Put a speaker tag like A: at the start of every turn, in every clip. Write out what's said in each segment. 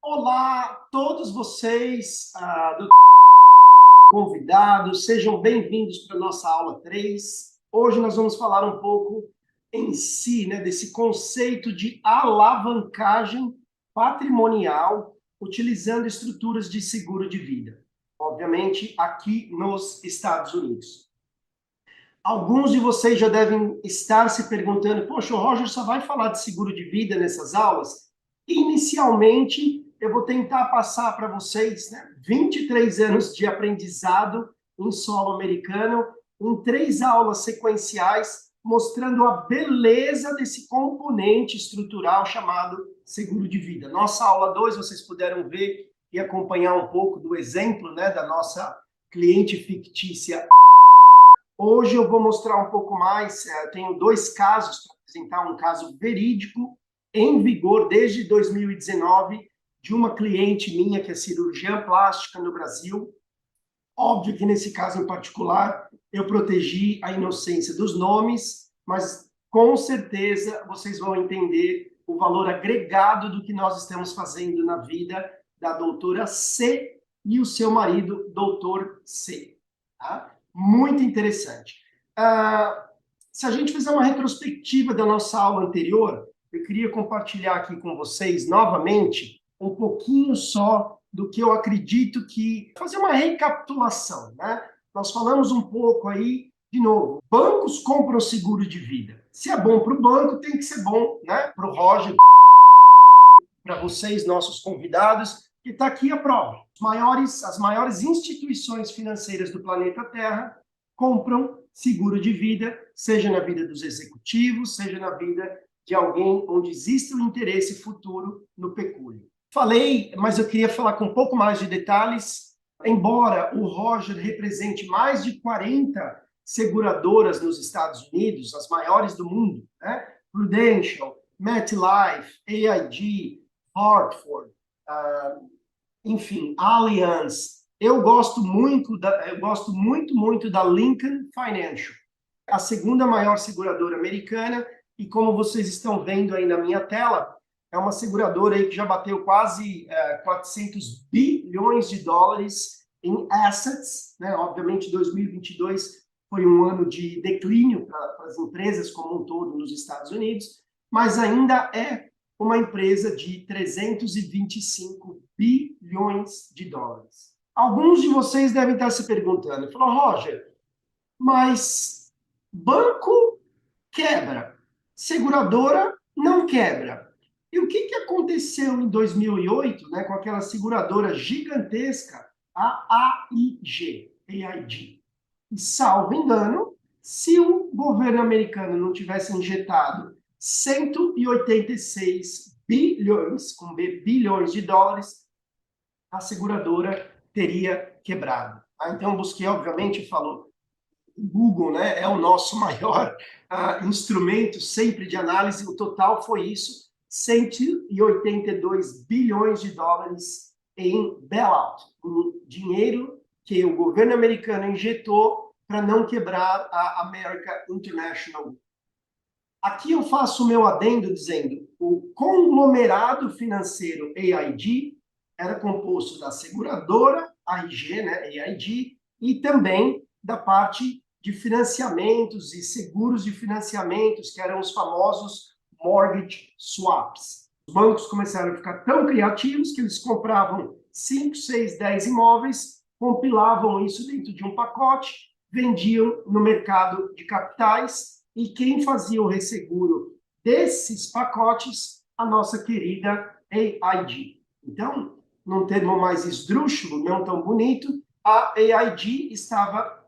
A: Olá, todos vocês convidados, sejam bem-vindos para a nossa aula 3. Hoje nós vamos falar um pouco em si, né, desse conceito de alavancagem patrimonial utilizando estruturas de seguro de vida, obviamente aqui nos Estados Unidos. Alguns de vocês já devem estar se perguntando, poxa, o Roger só vai falar de seguro de vida nessas aulas? Inicialmente, eu vou tentar passar para vocês, né, 23 anos de aprendizado em solo americano, em 3 aulas sequenciais, mostrando a beleza desse componente estrutural chamado seguro de vida. Nossa aula 2, vocês puderam ver e acompanhar um pouco do exemplo, né, da nossa cliente fictícia. Hoje eu vou mostrar um pouco mais, tenho 2 casos para apresentar, um caso verídico, em vigor desde 2019, de uma cliente minha que é cirurgiã plástica no Brasil. Óbvio que nesse caso em particular, eu protegi a inocência dos nomes, mas com certeza vocês vão entender o valor agregado do que nós estamos fazendo na vida da doutora C e o seu marido, doutor C. Tá? Muito interessante. Se a gente fizer uma retrospectiva da nossa aula anterior, eu queria compartilhar aqui com vocês, novamente, um pouquinho só do que eu acredito que... Fazer uma recapitulação, né? Nós falamos um pouco aí, de novo, bancos compram seguro de vida. Se é bom para o banco, tem que ser bom, né? Para o Roger, para vocês, nossos convidados, que está aqui a prova. As maiores instituições financeiras do planeta Terra compram seguro de vida, seja na vida dos executivos, seja na vida de alguém onde existe um interesse futuro no pecúlio. Falei, mas eu queria falar com um pouco mais de detalhes. Embora o Roger represente mais de 40 seguradoras nos Estados Unidos, as maiores do mundo, né? Prudential, MetLife, AIG, Hartford, enfim, Allianz. Eu gosto muito da Lincoln Financial, a segunda maior seguradora americana, e como vocês estão vendo aí na minha tela, é uma seguradora aí que já bateu quase 400 bilhões de dólares em assets, né? Obviamente 2022 foi um ano de declínio para as empresas como um todo nos Estados Unidos, mas ainda é uma empresa de 325 bilhões de dólares. Alguns de vocês devem estar se perguntando, falou, Roger, mas banco quebra, seguradora não quebra. E o que aconteceu em 2008, né, com aquela seguradora gigantesca, a AIG? E, salvo engano, se o governo americano não tivesse injetado 186 bilhões, com B, bilhões de dólares, a seguradora teria quebrado. Então, eu busquei, obviamente, falou, o Google, né, é o nosso maior instrumento sempre de análise, o total foi isso, 182 bilhões de dólares em bailout, um dinheiro que o governo americano injetou para não quebrar a American International. Aqui eu faço o meu adendo dizendo, o conglomerado financeiro AIG era composto da seguradora AIG, né, AIG, e também da parte de financiamentos e seguros de financiamentos, que eram os famosos mortgage swaps. Os bancos começaram a ficar tão criativos que eles compravam 5, 6, 10 imóveis, compilavam isso dentro de um pacote, vendiam no mercado de capitais, e quem fazia o resseguro desses pacotes? A nossa querida AIG. Então, num termo mais esdrúxulo, não tão bonito, a AIG estava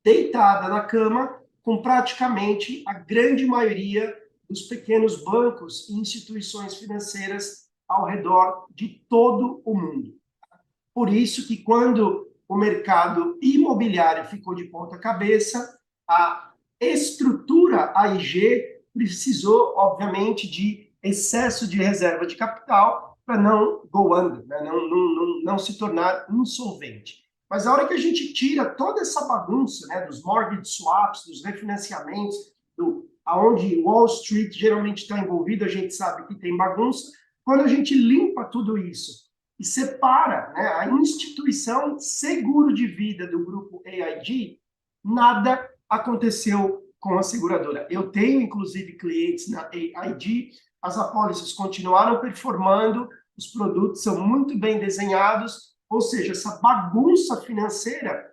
A: deitada na cama com praticamente a grande maioria dos pequenos bancos e instituições financeiras ao redor de todo o mundo. Por isso que quando o mercado imobiliário ficou de ponta cabeça, a estrutura AIG precisou, obviamente, de excesso de reserva de capital para não go under, né? não se tornar insolvente. Mas a hora que a gente tira toda essa bagunça, né, dos mortgage swaps, dos refinanciamentos, aonde Wall Street geralmente está envolvido, a gente sabe que tem bagunça. Quando a gente limpa tudo isso e separa, né, a instituição seguro de vida do grupo AIG, nada aconteceu com a seguradora. Eu tenho, inclusive, clientes na AIG, as apólices continuaram performando, os produtos são muito bem desenhados, ou seja, essa bagunça financeira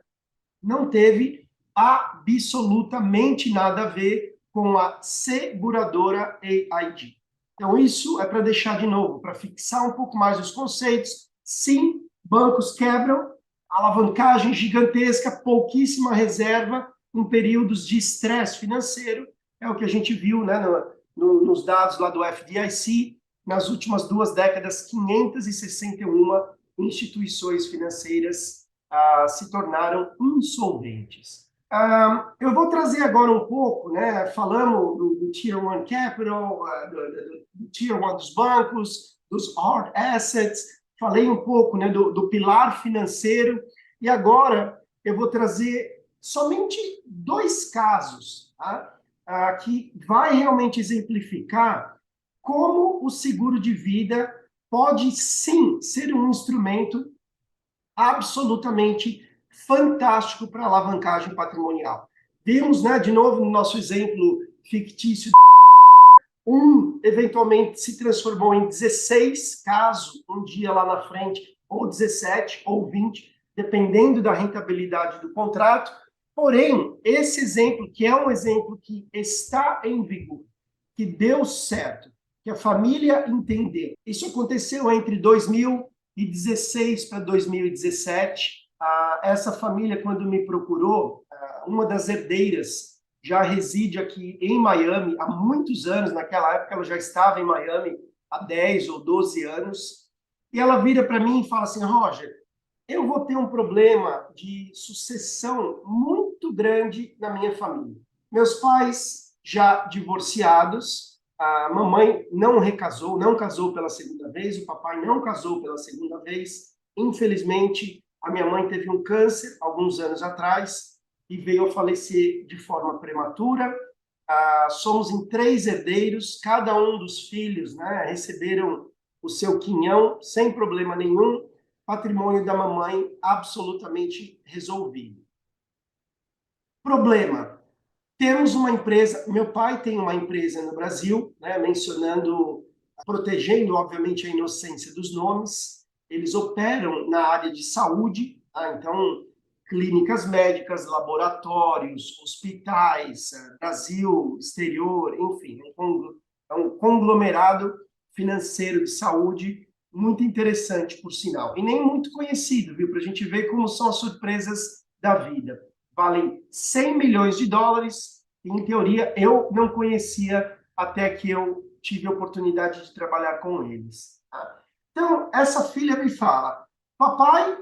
A: não teve absolutamente nada a ver com a seguradora AIG. Então, isso é para deixar de novo, para fixar um pouco mais os conceitos. Sim, bancos quebram, alavancagem gigantesca, pouquíssima reserva em períodos de estresse financeiro. É o que a gente viu, né, nos dados lá do FDIC. Nas últimas 2 décadas, 561 instituições financeiras se tornaram insolventes. Eu vou trazer agora um pouco, né? Falamos do Tier 1 Capital, do Tier 1 dos bancos, dos hard assets, falei um pouco, né, do pilar financeiro, e agora eu vou trazer somente 2 casos, tá? Que vai realmente exemplificar como o seguro de vida pode sim ser um instrumento absolutamente fantástico para alavancagem patrimonial. Vimos, né, de novo, no nosso exemplo fictício, eventualmente se transformou em 16 casos um dia lá na frente, ou 17, ou 20, dependendo da rentabilidade do contrato. Porém, esse exemplo, que é um exemplo que está em vigor, que deu certo, que a família entendeu. Isso aconteceu entre 2016 para 2017. Essa família, quando me procurou, uma das herdeiras já reside aqui em Miami há muitos anos. Naquela época, ela já estava em Miami há 10 ou 12 anos. E ela vira para mim e fala assim: Roger, eu vou ter um problema de sucessão muito grande na minha família. Meus pais já divorciados, a mamãe não recasou, não casou pela segunda vez, o papai não casou pela segunda vez. Infelizmente, a minha mãe teve um câncer alguns anos atrás e veio a falecer de forma prematura. Somos em 3 herdeiros, cada um dos filhos, né, receberam o seu quinhão sem problema nenhum. Patrimônio da mamãe absolutamente resolvido. Problema: temos uma empresa, meu pai tem uma empresa no Brasil, né, mencionando, protegendo, obviamente, a inocência dos nomes. Eles operam na área de saúde, então, clínicas médicas, laboratórios, hospitais, Brasil, exterior, enfim, é um conglomerado financeiro de saúde muito interessante, por sinal, e nem muito conhecido, viu, para a gente ver como são as surpresas da vida. Valem 100 milhões de dólares, e, em teoria, eu não conhecia até que eu tive a oportunidade de trabalhar com eles. Tá? Então, essa filha me fala: papai,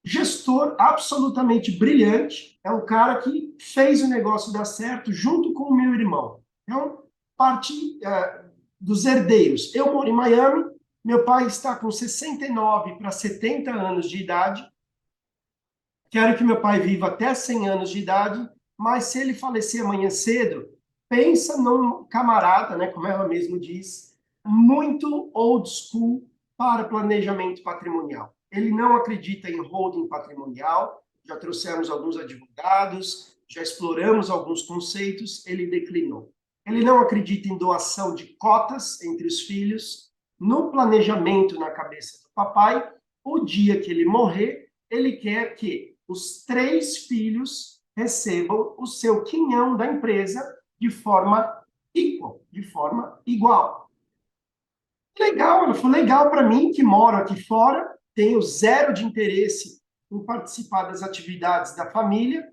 A: gestor absolutamente brilhante, é um cara que fez o negócio dar certo junto com o meu irmão. Então, parte dos herdeiros. Eu moro em Miami, meu pai está com 69 para 70 anos de idade. Quero que meu pai viva até 100 anos de idade, mas se ele falecer amanhã cedo, pensa num camarada, né, como ela mesmo diz, muito old school para planejamento patrimonial. Ele não acredita em holding patrimonial, já trouxemos alguns advogados, já exploramos alguns conceitos, ele declinou. Ele não acredita em doação de cotas entre os filhos. No planejamento na cabeça do papai, o dia que ele morrer, ele quer que os 3 filhos recebam o seu quinhão da empresa de forma de forma igual. Legal, ela falou: legal para mim, que moro aqui fora, tenho 0 de interesse em participar das atividades da família.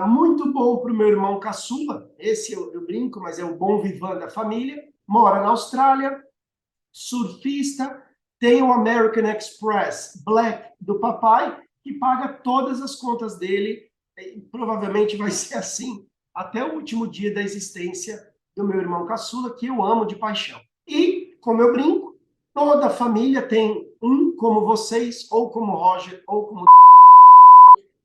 A: Muito bom para o meu irmão caçula, esse eu brinco, mas é o bom vivan da família, mora na Austrália, surfista, tem o American Express Black do papai, que paga todas as contas dele, e provavelmente vai ser assim até o último dia da existência do meu irmão caçula, que eu amo de paixão. E, como eu brinco, toda a família tem um como vocês, ou como Roger, ou como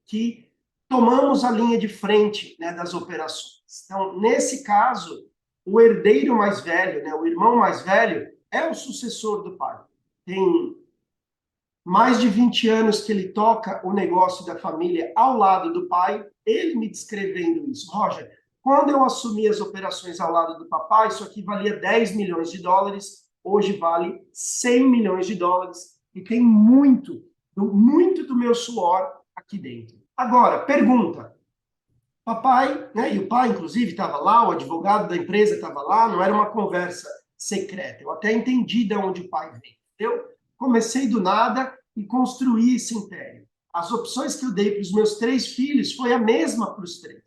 A: que tomamos a linha de frente, né, das operações. Então, nesse caso, o herdeiro mais velho, né, o irmão mais velho, é o sucessor do pai. Tem mais de 20 anos que ele toca o negócio da família ao lado do pai, ele me descrevendo isso. Roger, quando eu assumi as operações ao lado do papai, isso aqui valia 10 milhões de dólares, hoje vale 100 milhões de dólares, e tem muito do meu suor aqui dentro. Agora, pergunta. Papai, né, e o pai, inclusive, estava lá, o advogado da empresa estava lá, não era uma conversa secreta. Eu até entendi de onde o pai veio. Eu comecei do nada e construí esse império. As opções que eu dei para os meus 3 filhos foi a mesma para os 3.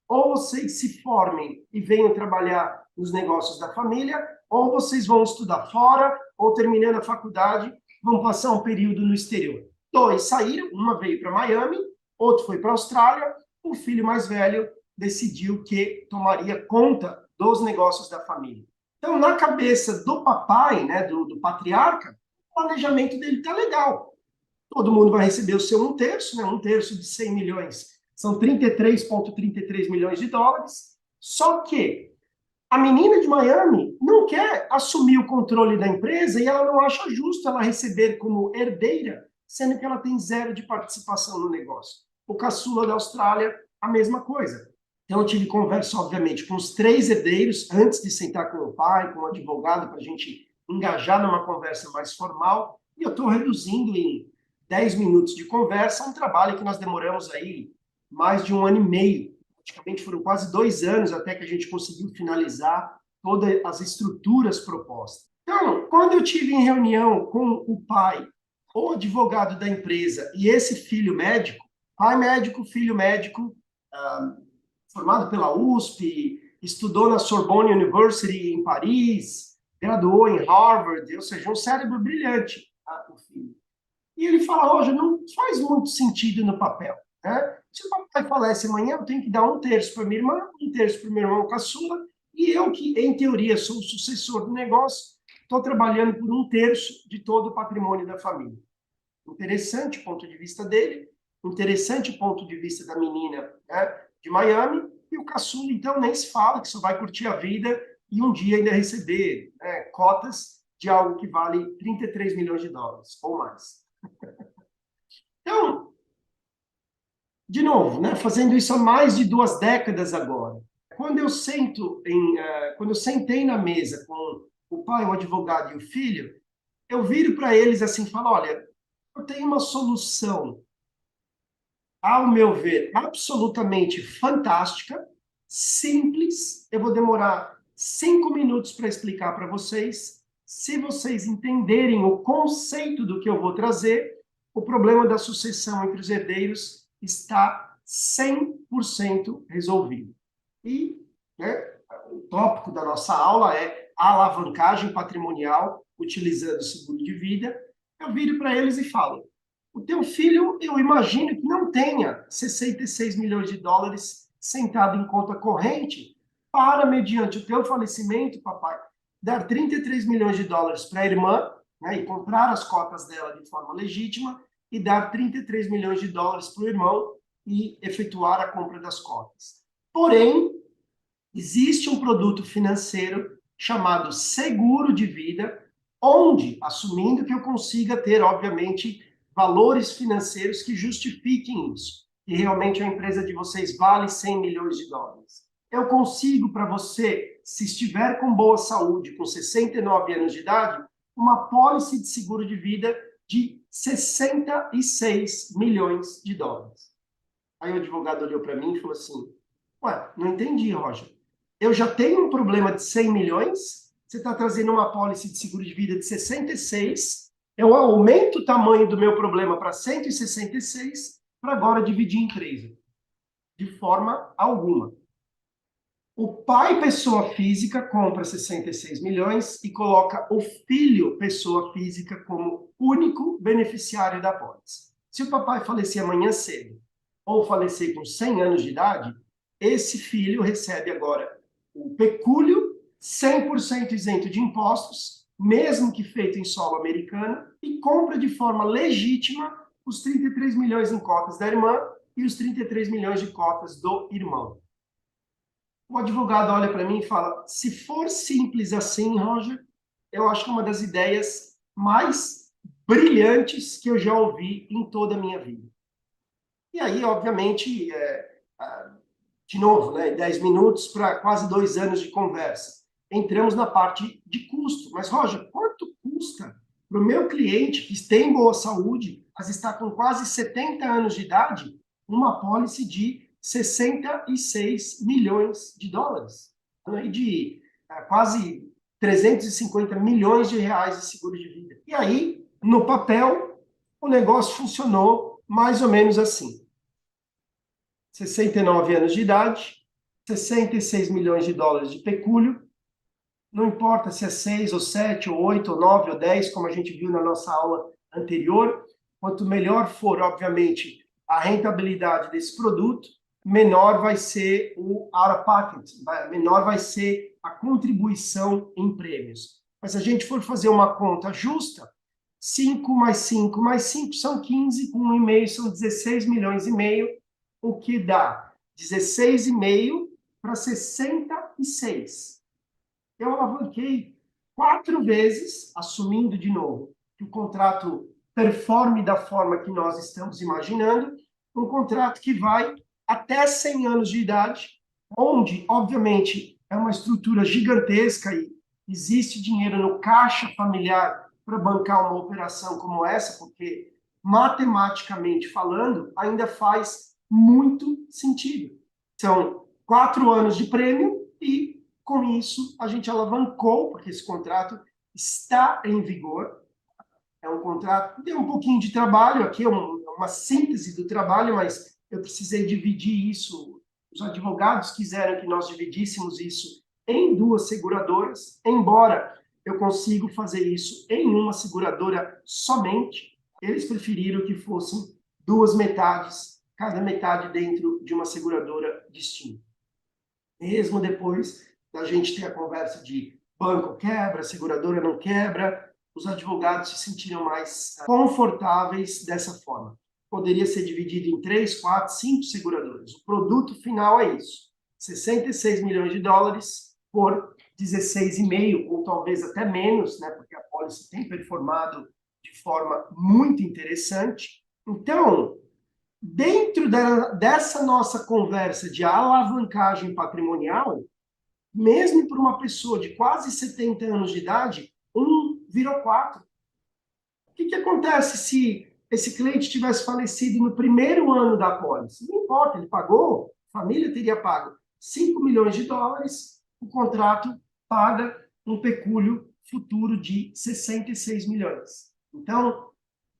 A: Ou vocês se formem e venham trabalhar nos negócios da família, ou vocês vão estudar fora, ou terminando a faculdade, vão passar um período no exterior. 2 saíram, uma veio para Miami, outro foi para a Austrália, o filho mais velho decidiu que tomaria conta dos negócios da família. Então, na cabeça do papai, né, do patriarca, o planejamento dele está legal. Todo mundo vai receber o seu 1/3, né, 1/3 de 100 milhões, são 33,33 milhões de dólares. Só que a menina de Miami não quer assumir o controle da empresa e ela não acha justo ela receber como herdeira, sendo que ela tem 0 de participação no negócio. O caçula da Austrália, a mesma coisa. Então, eu tive conversa, obviamente, com os 3 herdeiros, antes de sentar com o pai, com o advogado, para a gente engajar numa conversa mais formal, e eu estou reduzindo em 10 minutos de conversa um trabalho que nós demoramos aí mais de 1 ano e meio. Praticamente foram quase 2 anos até que a gente conseguiu finalizar todas as estruturas propostas. Então, quando eu tive em reunião com o pai, o advogado da empresa e esse filho médico, pai médico, filho médico, formado pela USP, estudou na Sorbonne University em Paris, graduou em Harvard, ou seja, um cérebro brilhante, o filho. E ele fala, Roger, não faz muito sentido no papel. Né? Se o papai falece amanhã, eu tenho que dar 1/3 para minha irmã, 1/3 para o meu irmão caçula, e eu, que em teoria sou o sucessor do negócio, estou trabalhando por 1/3 de todo o patrimônio da família. Interessante o ponto de vista dele, interessante o ponto de vista da menina, né, de Miami, e o caçula, então, nem se fala, que só vai curtir a vida e um dia ainda receber, né, cotas de algo que vale 33 milhões de dólares ou mais. Então, de novo, né, fazendo isso há mais de 2 décadas agora, quando eu sentei na mesa com o pai, o advogado e o filho, eu viro para eles assim e falo, olha, eu tenho uma solução, ao meu ver, absolutamente fantástica, simples. Eu vou demorar 5 minutos para explicar para vocês. Se vocês entenderem o conceito do que eu vou trazer, o problema da sucessão entre os herdeiros está 100% resolvido. E, né, o tópico da nossa aula é a alavancagem patrimonial utilizando o seguro de vida. Eu viro para eles e falo, o teu filho, eu imagino que não tenha 66 milhões de dólares sentado em conta corrente para, mediante o teu falecimento, papai, dar 33 milhões de dólares para a irmã, né, e comprar as cotas dela de forma legítima, e dar 33 milhões de dólares para o irmão e efetuar a compra das cotas. Porém, existe um produto financeiro chamado seguro de vida, onde, assumindo que eu consiga ter, obviamente, valores financeiros que justifiquem isso, e realmente a empresa de vocês vale 100 milhões de dólares. Eu consigo para você, se estiver com boa saúde, com 69 anos de idade, uma pólice de seguro de vida de 66 milhões de dólares. Aí o advogado olhou para mim e falou assim, ué, não entendi, Roger. Eu já tenho um problema de 100 milhões, você está trazendo uma pólice de seguro de vida de 66, eu aumento o tamanho do meu problema para 166, para agora dividir em 3. De forma alguma. O pai, pessoa física, compra 66 milhões e coloca o filho, pessoa física, como único beneficiário da pólice. Se o papai falecer amanhã cedo, ou falecer com 100 anos de idade, esse filho recebe agora o pecúlio 100% isento de impostos, mesmo que feito em solo americano, e compra de forma legítima os 33 milhões em cotas da irmã e os 33 milhões de cotas do irmão. O advogado olha para mim e fala, se for simples assim, Roger, eu acho que é uma das ideias mais brilhantes que eu já ouvi em toda a minha vida. E aí, obviamente, de novo, né, 10 minutos para quase 2 anos de conversa. Entramos na parte de custo. Mas, Roger, quanto custa para o meu cliente que tem boa saúde, mas está com quase 70 anos de idade, uma apólice de 66 milhões de dólares? E de quase 350 milhões de reais de seguro de vida. E aí, no papel, o negócio funcionou mais ou menos assim. 69 anos de idade, 66 milhões de dólares de pecúlio, não importa se é 6 ou 7 ou 8 ou 9 ou 10, como a gente viu na nossa aula anterior, quanto melhor for, obviamente, a rentabilidade desse produto, menor vai ser o out-of-pocket, menor vai ser a contribuição em prêmios. Mas se a gente for fazer uma conta justa, 5 mais 5 mais 5 são 15, com 1,5 são 16 milhões e meio, o que dá 16,5 para 66. Eu alavanquei 4 vezes, assumindo de novo que o contrato performe da forma que nós estamos imaginando, um contrato que vai até 100 anos de idade, onde, obviamente, é uma estrutura gigantesca e existe dinheiro no caixa familiar para bancar uma operação como essa, porque, matematicamente falando, ainda faz muito sentido. São 4 anos de prêmio e, com isso, a gente alavancou, porque esse contrato está em vigor. É um contrato, tem um pouquinho de trabalho aqui, uma síntese do trabalho, mas eu precisei dividir isso. Os advogados quiseram que nós dividíssemos isso em 2 seguradoras, embora eu consiga fazer isso em uma seguradora somente. Eles preferiram que fossem 2 metades, cada metade dentro de uma seguradora distinta. Mesmo depois da gente ter a conversa de banco quebra, seguradora não quebra, os advogados se sentiram mais confortáveis dessa forma. Poderia ser dividido em 3, 4, 5 seguradoras. O produto final é isso: 66 milhões de dólares por 16,5, ou talvez até menos, né, porque a pólice tem performado de forma muito interessante. Então, dentro dessa nossa conversa de alavancagem patrimonial, mesmo para uma pessoa de quase 70 anos de idade, 1 virou 4. O que acontece se esse cliente tivesse falecido no primeiro ano da apólice? Não importa, ele pagou, a família teria pago 5 milhões de dólares, o contrato paga um pecúlio futuro de 66 milhões. Então,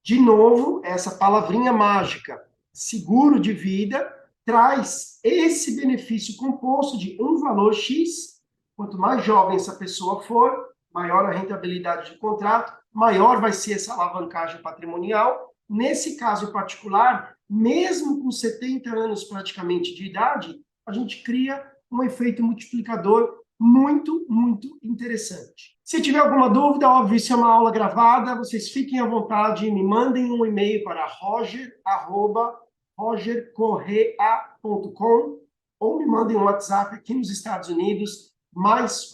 A: de novo, essa palavrinha mágica, seguro de vida, traz esse benefício composto de um valor X. Quanto mais jovem essa pessoa for, maior a rentabilidade de contrato, maior vai ser essa alavancagem patrimonial. Nesse caso em particular, mesmo com 70 anos praticamente de idade, a gente cria um efeito multiplicador muito, muito interessante. Se tiver alguma dúvida, óbvio, isso é uma aula gravada, vocês fiquem à vontade, me mandem um e-mail para roger@rogercorrea.com ou me mandem um WhatsApp aqui nos Estados Unidos, mais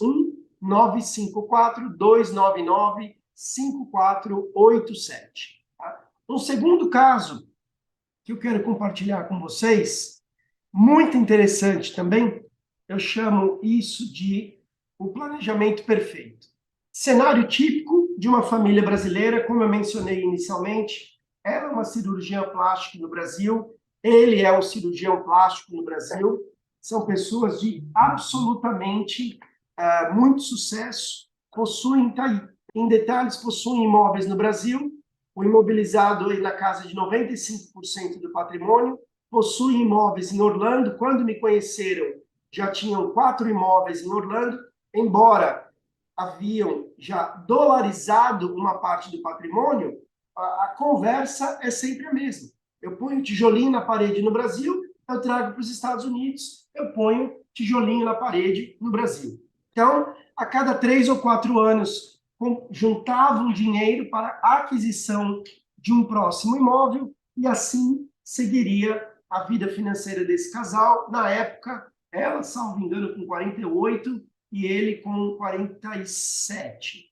A: 1-954-299-5487. Tá? Um segundo caso que eu quero compartilhar com vocês, muito interessante também, eu chamo isso de o planejamento perfeito. Cenário típico de uma família brasileira, como eu mencionei inicialmente, ela é uma cirurgiã plástica no Brasil, ele é um cirurgião plástico no Brasil, são pessoas de absolutamente muito sucesso, possuem, tá aí, em detalhes, possuem imóveis no Brasil, o imobilizado aí na casa de 95% do patrimônio, possuem imóveis em Orlando. Quando me conheceram, já tinham 4 imóveis em Orlando, embora haviam já dolarizado uma parte do patrimônio, a conversa é sempre a mesma. Eu ponho tijolinho na parede no Brasil, eu trago para os Estados Unidos, eu ponho tijolinho na parede no Brasil. Então, a cada 3 ou 4 anos, juntavam dinheiro para a aquisição de um próximo imóvel e assim seguiria a vida financeira desse casal. Na época, ela, salvo engano, com 48 e ele com 47.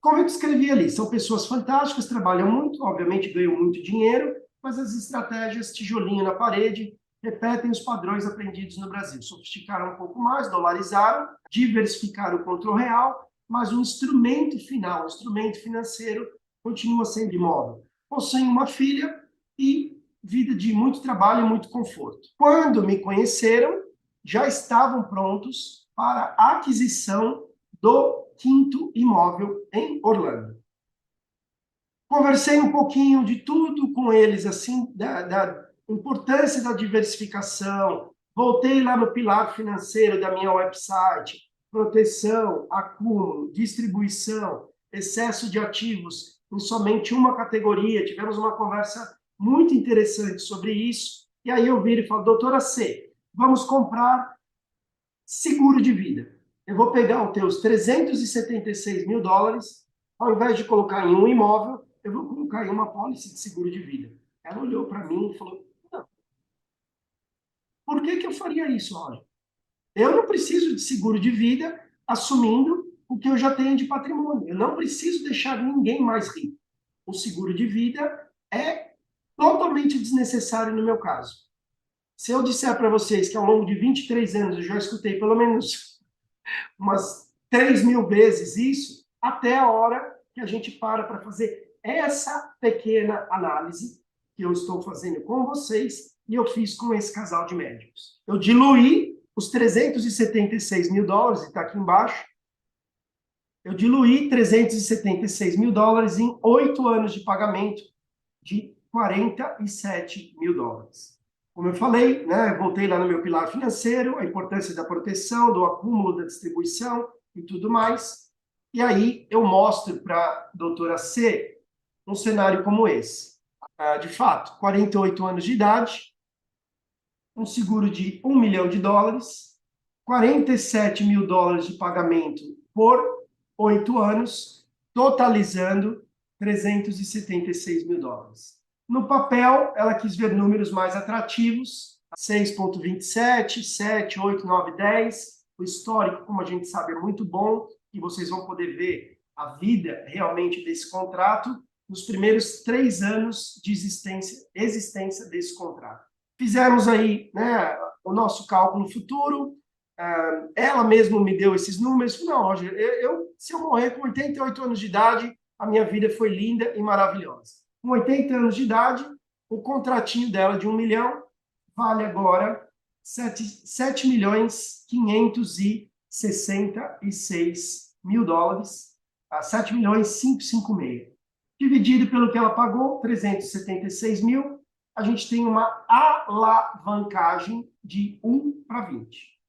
A: Como eu descrevi ali, são pessoas fantásticas, trabalham muito, obviamente ganham muito dinheiro, mas as estratégias tijolinho na parede repetem os padrões aprendidos no Brasil. Sofisticaram um pouco mais, dolarizaram, diversificaram contra o real, mas o instrumento final, o instrumento financeiro, continua sendo imóvel. Possuem uma filha e vida de muito trabalho e muito conforto. Quando me conheceram, já estavam prontos para a aquisição do quinto imóvel em Orlando. Conversei um pouquinho de tudo com eles, assim, da importância da diversificação. Voltei lá no pilar financeiro da minha website, proteção, acúmulo, distribuição, excesso de ativos em somente uma categoria. Tivemos uma conversa muito interessante sobre isso. E aí eu viro e falo, doutora C, vamos comprar seguro de vida. Eu vou pegar os teus 376 mil dólares, ao invés de colocar em um imóvel, eu vou colocar em uma pólice de seguro de vida. Ela olhou para mim e falou, não, por que eu faria isso, Roger? Eu não preciso de seguro de vida assumindo o que eu já tenho de patrimônio. Eu não preciso deixar ninguém mais rico. O seguro de vida é totalmente desnecessário no meu caso. Se eu disser para vocês que ao longo de 23 anos eu já escutei pelo menos umas 3.000 vezes isso, até a hora que a gente para fazer essa pequena análise que eu estou fazendo com vocês e eu fiz com esse casal de médicos. Eu diluí os 376 mil dólares, e está aqui embaixo, eu diluí 376 mil dólares em 8 anos de pagamento de 47 mil dólares. Como eu falei, né, eu voltei lá no meu pilar financeiro, a importância da proteção, do acúmulo, da distribuição e tudo mais. E aí eu mostro para a doutora C um cenário como esse. De fato, 48 anos de idade, um seguro de 1 milhão de dólares, 47 mil dólares de pagamento por 8 anos, totalizando 376 mil dólares. No papel, ela quis ver números mais atrativos, 6,27, 7, 8, 9, 10. O histórico, como a gente sabe, é muito bom e vocês vão poder ver a vida realmente desse contrato nos primeiros 3 anos de existência desse contrato. Fizemos aí, né, o nosso cálculo futuro, ela mesma me deu esses números. Não, Roger, se eu morrer com 88 anos de idade, a minha vida foi linda e maravilhosa. Com 80 anos de idade, o contratinho dela de 1 milhão vale agora 7 milhões 566 mil dólares, 7 milhões 556. Dividido pelo que ela pagou, 376 mil, a gente tem uma alavancagem de 1 para 20.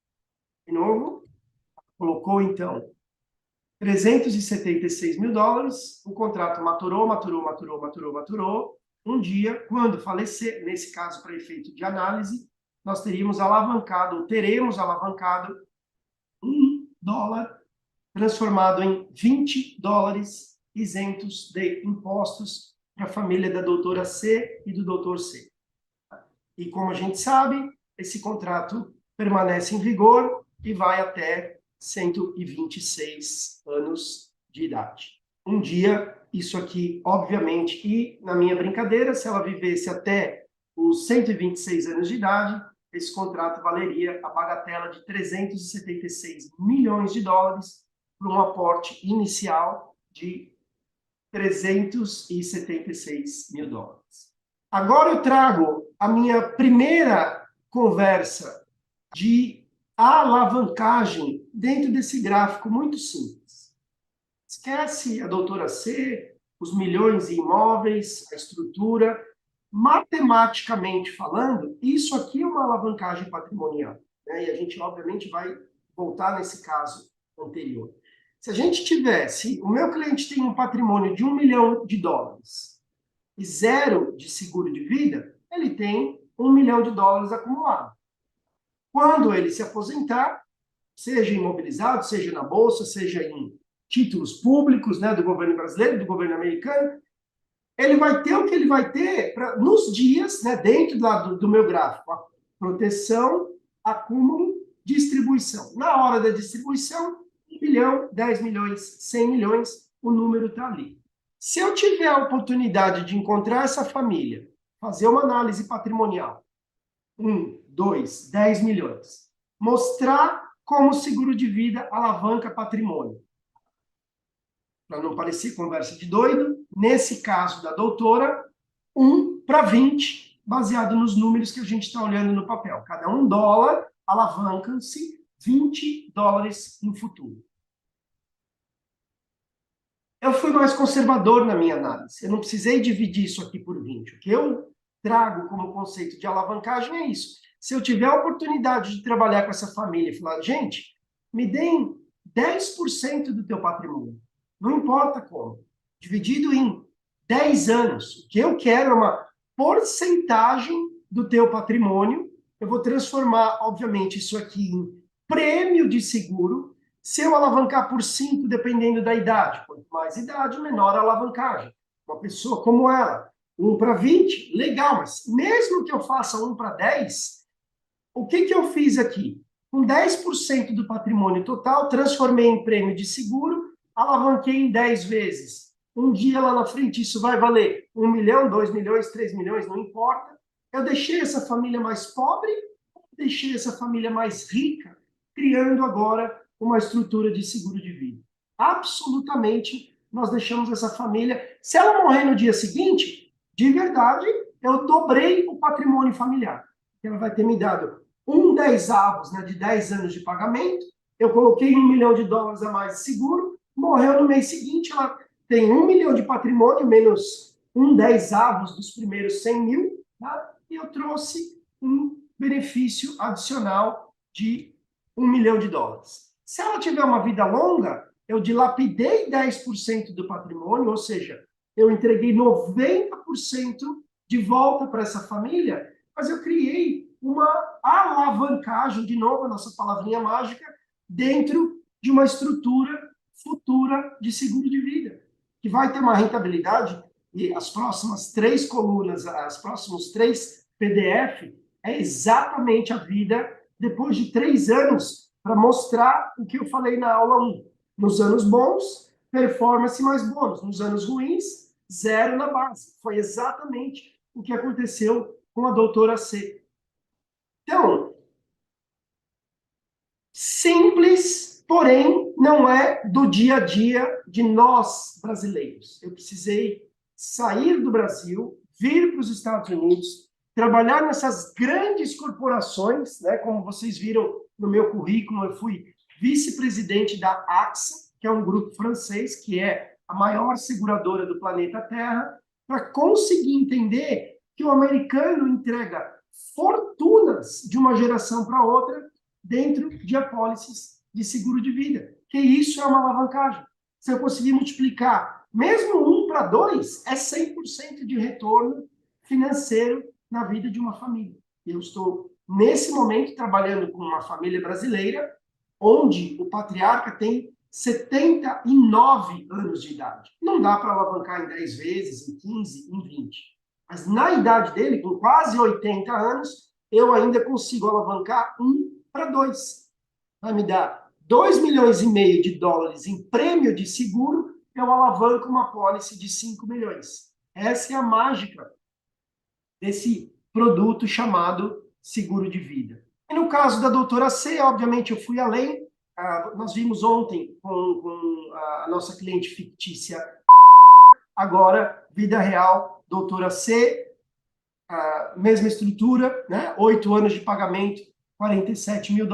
A: De novo, colocou então 376 mil dólares, o contrato maturou. Um dia, quando falecer, nesse caso para efeito de análise, nós teremos alavancado, ou teremos alavancado, $1 transformado em 20 dólares isentos de impostos para a família da doutora C e do doutor C. E como a gente sabe, esse contrato permanece em vigor e vai até 126 anos de idade. Um dia, isso aqui, obviamente, e na minha brincadeira, se ela vivesse até os 126 anos de idade, esse contrato valeria a bagatela de 376 milhões de dólares por um aporte inicial de 376 mil dólares. Agora eu trago a minha primeira conversa de alavancagem dentro desse gráfico muito simples. Esquece a doutora C, os milhões em imóveis, a estrutura. Matematicamente falando, isso aqui é uma alavancagem patrimonial, né? E a gente, obviamente, vai voltar nesse caso anterior. Se a gente tivesse, o meu cliente tem um patrimônio de 1 milhão de dólares e 0 de seguro de vida, ele tem 1 milhão de dólares acumulado. Quando ele se aposentar, seja imobilizado, seja na bolsa, seja em títulos públicos, né, do governo brasileiro, do governo americano, ele vai ter o que ele vai ter nos dias, né, dentro do meu gráfico, a proteção, acúmulo, distribuição. Na hora da distribuição, 1 milhão, 10 milhões, 100 milhões, o número está ali. Se eu tiver a oportunidade de encontrar essa família, fazer uma análise patrimonial, 2, 10 milhões, mostrar como o seguro de vida alavanca patrimônio, para não parecer conversa de doido, nesse caso da doutora, 1 para 20, baseado nos números que a gente está olhando no papel. Cada $1 alavancam-se $20 no futuro. Eu fui mais conservador na minha análise. Eu não precisei dividir isso aqui por 20. O que eu trago como conceito de alavancagem é isso. Se eu tiver a oportunidade de trabalhar com essa família e falar, gente, me deem 10% do teu patrimônio, não importa como, dividido em 10 anos, o que eu quero é uma porcentagem do teu patrimônio, eu vou transformar, obviamente, isso aqui em prêmio de seguro. Se eu alavancar por 5, dependendo da idade, quanto mais idade, menor a alavancagem. Uma pessoa como ela, 1 para 20, legal, mas mesmo que eu faça 1 para 10, o que eu fiz aqui? Com 10% do patrimônio total, transformei em prêmio de seguro, alavanquei em 10 vezes. Um dia lá na frente isso vai valer 1 milhão, 2 milhões, 3 milhões, não importa. Eu deixei essa família mais pobre, deixei essa família mais rica, criando agora uma estrutura de seguro de vida. Absolutamente, nós deixamos essa família. Se ela morrer no dia seguinte, de verdade, eu dobrei o patrimônio familiar. Ela vai ter me dado 1/10, né, de 10 anos de pagamento. Eu coloquei $1 milhão a mais de seguro. Morreu no mês seguinte, ela tem 1 milhão de patrimônio, menos 1/10 dos primeiros 100 mil. Tá? E eu trouxe um benefício adicional de $1 milhão. Se ela tiver uma vida longa, eu dilapidei 10% do patrimônio, ou seja, eu entreguei 90% de volta para essa família, mas eu criei uma alavancagem, de novo, a nossa palavrinha mágica, dentro de uma estrutura futura de seguro de vida, que vai ter uma rentabilidade, e as próximas 3 colunas, os próximos 3 PDF, é exatamente a vida depois de 3 anos, para mostrar o que eu falei na aula 1. Nos anos bons, performance mais bônus. Nos anos ruins, 0 na base. Foi exatamente o que aconteceu com a doutora C. Então, simples, porém, não é do dia a dia de nós brasileiros. Eu precisei sair do Brasil, vir para os Estados Unidos, trabalhar nessas grandes corporações, né? Como vocês viram no meu currículo, eu fui vice-presidente da AXA, que é um grupo francês, que é a maior seguradora do planeta Terra, para conseguir entender que o americano entrega fortunas de uma geração para outra dentro de apólices de seguro de vida. Que isso é uma alavancagem. Se eu conseguir multiplicar, mesmo 1 para 2, é 100% de retorno financeiro na vida de uma família. Eu estou, nesse momento, trabalhando com uma família brasileira, onde o patriarca tem 79 anos de idade. Não dá para alavancar em 10 vezes, em 15, em 20. Mas na idade dele, com quase 80 anos, eu ainda consigo alavancar 1 para 2. Vai me dar $2,5 milhões em prêmio de seguro, eu alavanco uma pólice de 5 milhões. Essa é a mágica desse produto chamado seguro de vida. E no caso da doutora C, obviamente eu fui além. Nós vimos ontem com a nossa cliente fictícia, agora, vida real, doutora C, mesma estrutura, né? 8 anos de pagamento, $47 mil.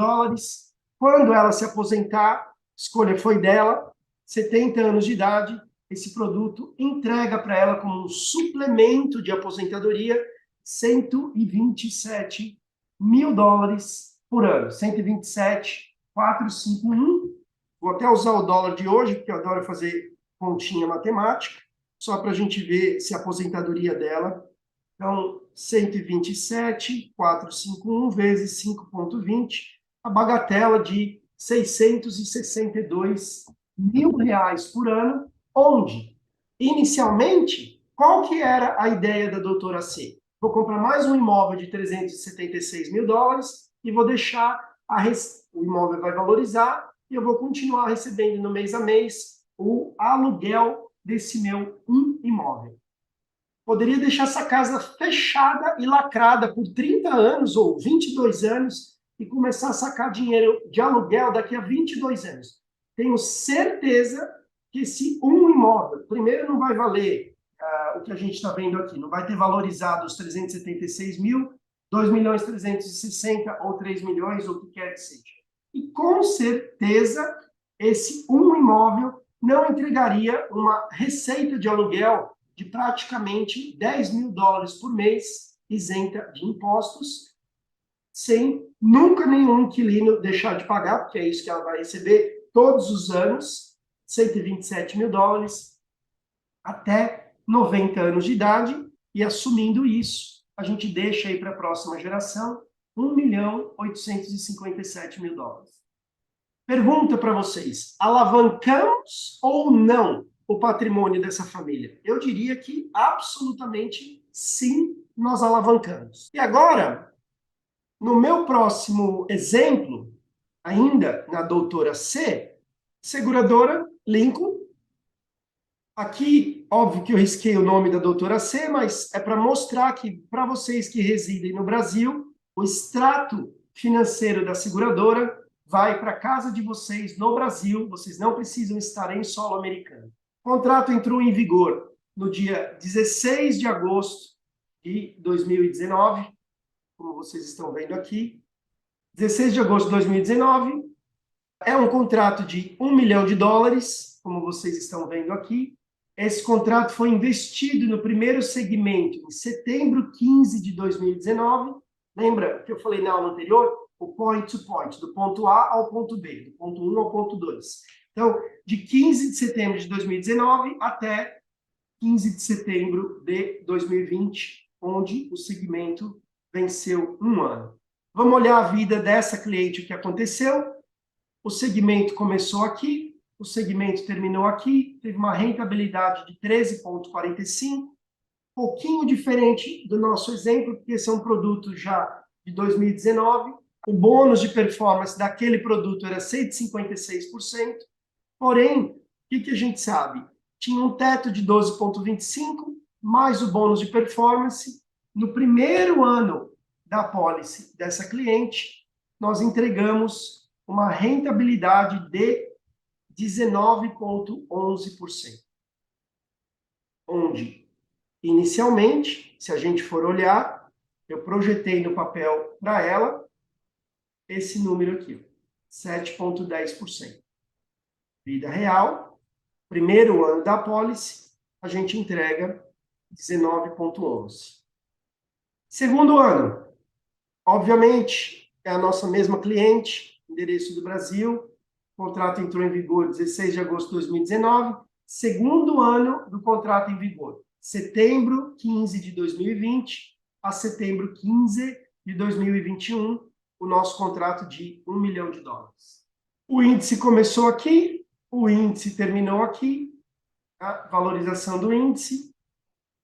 A: Quando ela se aposentar, a escolha foi dela, 70 anos de idade, esse produto entrega para ela como um suplemento de aposentadoria $127 mil por ano. 127,451. Vou até usar o dólar de hoje, porque eu adoro fazer continha matemática, só para a gente ver se a aposentadoria dela. Então, 127,451 vezes 5,20, a bagatela de R$ 662 mil por ano, onde, inicialmente, qual que era a ideia da doutora C? Vou comprar mais um imóvel de $376 mil e vou deixar, o imóvel vai valorizar e eu vou continuar recebendo no mês a mês o aluguel desse meu imóvel. Poderia deixar essa casa fechada e lacrada por 30 anos ou 22 anos e começar a sacar dinheiro de aluguel daqui a 22 anos. Tenho certeza que esse imóvel, primeiro, não vai valer o que a gente está vendo aqui, não vai ter valorizado os 376 mil, 2 milhões 360 ou 3 milhões, ou o que quer que seja. E com certeza esse imóvel não entregaria uma receita de aluguel de praticamente 10 mil dólares por mês, isenta de impostos, sem nunca nenhum inquilino deixar de pagar, porque é isso que ela vai receber todos os anos, 127 mil dólares, até 90 anos de idade, e assumindo isso, a gente deixa aí para a próxima geração 1 milhão 857 mil dólares. Pergunta para vocês, alavancamos ou não o patrimônio dessa família? Eu diria que absolutamente sim, nós alavancamos. E agora, no meu próximo exemplo, ainda na doutora C, seguradora Lincoln. Aqui, óbvio que eu risquei o nome da doutora C, mas é para mostrar que, para vocês que residem no Brasil, o extrato financeiro da seguradora vai para a casa de vocês no Brasil, vocês não precisam estar em solo americano. O contrato entrou em vigor no dia 16 de agosto de 2019, como vocês estão vendo aqui. 16 de agosto de 2019, é um contrato de 1 milhão de dólares, como vocês estão vendo aqui. Esse contrato foi investido no primeiro segmento em setembro 15 de 2019. Lembra que eu falei na aula anterior? O point to point, do ponto A ao ponto B, do ponto 1 ao ponto 2. Então, de 15 de setembro de 2019 até 15 de setembro de 2020, onde o segmento venceu um ano. Vamos olhar a vida dessa cliente, o que aconteceu. O segmento começou aqui, o segmento terminou aqui, teve uma rentabilidade de 13,45, pouquinho diferente do nosso exemplo, porque esse é um produto já de 2019. O bônus de performance daquele produto era 156%, porém, o que a gente sabe? Tinha um teto de 12,25, mais o bônus de performance. No primeiro ano da pólice dessa cliente, nós entregamos uma rentabilidade de 19,11%. Onde, inicialmente, se a gente for olhar, eu projetei no papel para ela esse número aqui, 7,10%. Vida real, primeiro ano da pólice, a gente entrega 19,11%. Segundo ano, obviamente, é a nossa mesma cliente, endereço do Brasil, o contrato entrou em vigor 16 de agosto de 2019, segundo ano do contrato em vigor, setembro 15 de 2020 a setembro 15 de 2021, o nosso contrato de 1 milhão de dólares. O índice começou aqui, o índice terminou aqui, a valorização do índice,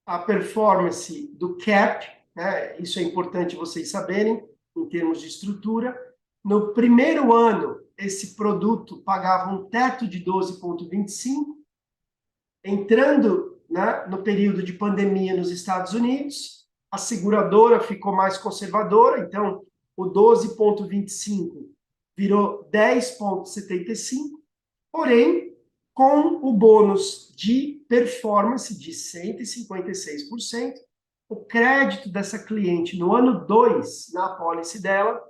A: a performance do cap, né? Isso é importante vocês saberem, em termos de estrutura. No primeiro ano, esse produto pagava um teto de 12,25, entrando, né, no período de pandemia nos Estados Unidos, a seguradora ficou mais conservadora, então o 12,25 virou 10,75, porém, com o bônus de performance de 156%, o crédito dessa cliente no ano 2, na apólice dela,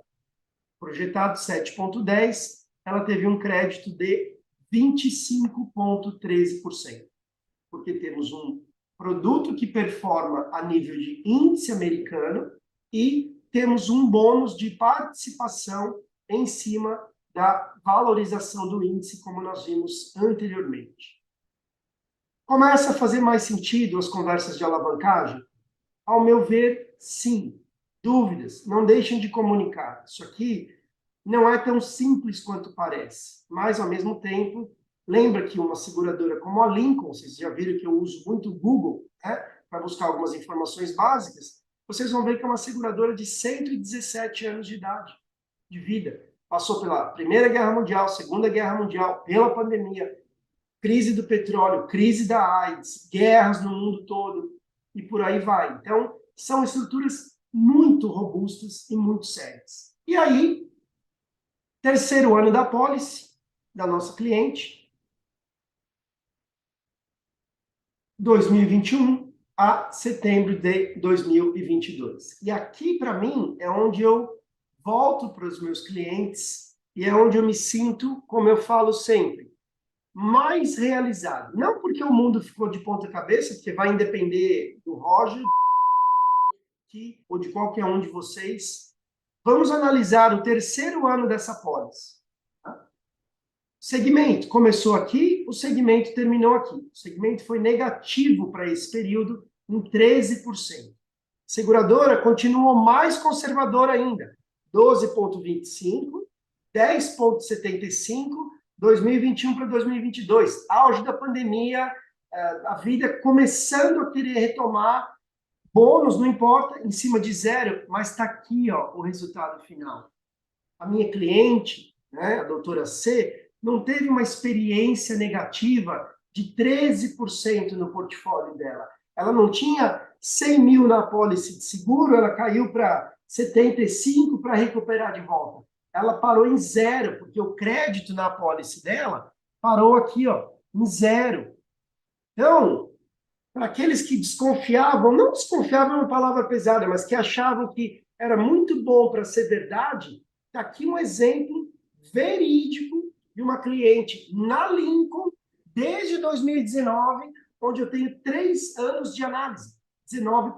A: projetado 7,10, ela teve um crédito de 25,13%. Porque temos um produto que performa a nível de índice americano e temos um bônus de participação em cima da valorização do índice, como nós vimos anteriormente. Começa a fazer mais sentido as conversas de alavancagem? Ao meu ver, sim. Dúvidas? Não deixem de comunicar. Isso aqui não é tão simples quanto parece, mas, ao mesmo tempo, lembra que uma seguradora como a Lincoln, vocês já viram que eu uso muito o Google, né, para buscar algumas informações básicas, vocês vão ver que é uma seguradora de 117 anos de idade, de vida. Passou pela Primeira Guerra Mundial, Segunda Guerra Mundial, pela pandemia, crise do petróleo, crise da AIDS, guerras no mundo todo e por aí vai. Então, são estruturas muito robustas e muito sérias. E aí, terceiro ano da pólice da nossa cliente, 2021 a setembro de 2022. E aqui, para mim, é onde eu volto para os meus clientes e é onde eu me sinto, como eu falo sempre, mais realizado. Não porque o mundo ficou de ponta cabeça, porque vai depender do Roger ou de qualquer um de vocês. Vamos analisar o terceiro ano dessa pólice. O segmento começou aqui, o segmento terminou aqui. O segmento foi negativo para esse período, em 13%. Seguradora continuou mais conservadora ainda, 12,25%, 10,75%, 2021 para 2022. Auge da pandemia, a vida começando a querer retomar, bônus, não importa, em cima de zero, mas está aqui ó, o resultado final. A minha cliente, né, a doutora C, não teve uma experiência negativa de 13% no portfólio dela. Ela não tinha 100 mil na apólice de seguro, ela caiu para 75 para recuperar de volta. Ela parou em zero, porque o crédito na apólice dela parou aqui, ó, em zero. Então, para aqueles que desconfiavam, não desconfiavam é uma palavra pesada, mas que achavam que era muito bom para ser verdade, está aqui um exemplo verídico de uma cliente na Lincoln, desde 2019, onde eu tenho 3 anos de análise. 19%,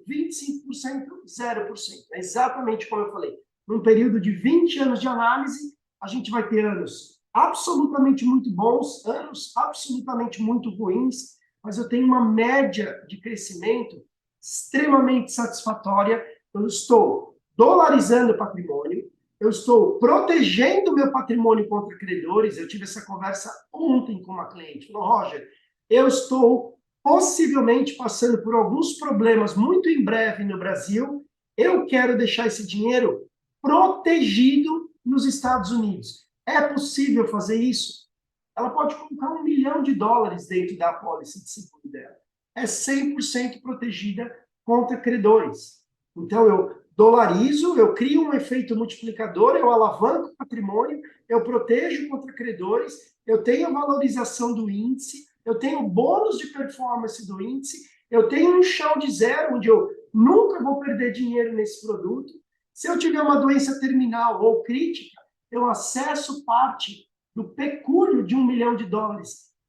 A: 25%, 0%. É exatamente como eu falei. Num período de 20 anos de análise, a gente vai ter anos absolutamente muito bons, anos absolutamente muito ruins, mas eu tenho uma média de crescimento extremamente satisfatória. Eu estou dolarizando o patrimônio, eu estou protegendo o meu patrimônio contra credores. Eu tive essa conversa ontem com uma cliente. Falou, Roger, eu estou possivelmente passando por alguns problemas muito em breve no Brasil. Eu quero deixar esse dinheiro protegido nos Estados Unidos. É possível fazer isso? Ela pode colocar $1 milhão dentro da apólice de seguro dela. É 100% protegida contra credores. Então, eu dolarizo, eu crio um efeito multiplicador, eu alavanco o patrimônio, eu protejo contra credores, eu tenho a valorização do índice, eu tenho bônus de performance do índice, eu tenho um chão de zero, onde eu nunca vou perder dinheiro nesse produto. Se eu tiver uma doença terminal ou crítica, eu acesso parte do pecúlio de $1 milhão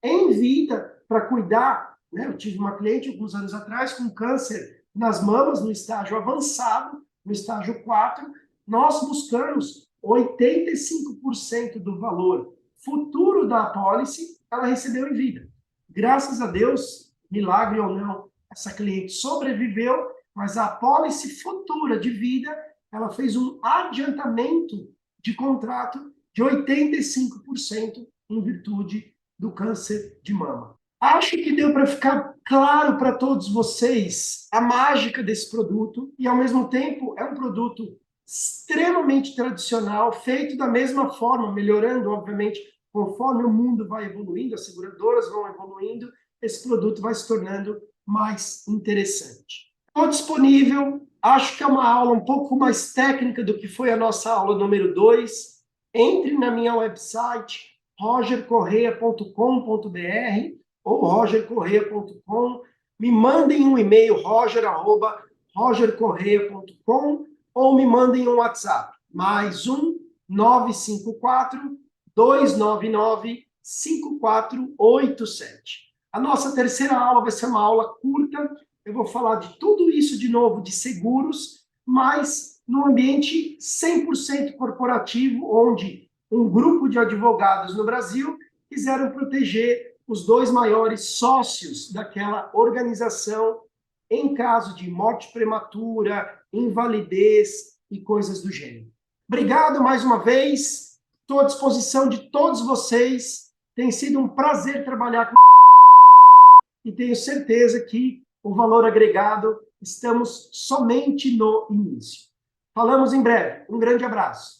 A: em vida para cuidar. Né? Eu tive uma cliente alguns anos atrás com câncer nas mamas no estágio avançado, no estágio 4. Nós buscamos 85% do valor futuro da apólice, ela recebeu em vida. Graças a Deus, milagre ou não, essa cliente sobreviveu, mas a apólice futura de vida, ela fez um adiantamento de contrato de 85% em virtude do câncer de mama. Acho que deu para ficar claro para todos vocês a mágica desse produto e, ao mesmo tempo, é um produto extremamente tradicional, feito da mesma forma, melhorando, obviamente, conforme o mundo vai evoluindo, as seguradoras vão evoluindo, esse produto vai se tornando mais interessante. Estou disponível, acho que é uma aula um pouco mais técnica do que foi a nossa aula número 2. Entre na minha website, rogercorreia.com.br ou rogercorreia.com, me mandem um e-mail, roger@rogercorreia.com, ou me mandem um WhatsApp, mais 954-299-5487. A nossa terceira aula vai ser uma aula curta, eu vou falar de tudo isso de novo, de seguros, mas num ambiente 100% corporativo, onde um grupo de advogados no Brasil quiseram proteger os 2 maiores sócios daquela organização em caso de morte prematura, invalidez e coisas do gênero. Obrigado mais uma vez, estou à disposição de todos vocês, tem sido um prazer trabalhar com e tenho certeza que o valor agregado estamos somente no início. Falamos em breve. Um grande abraço.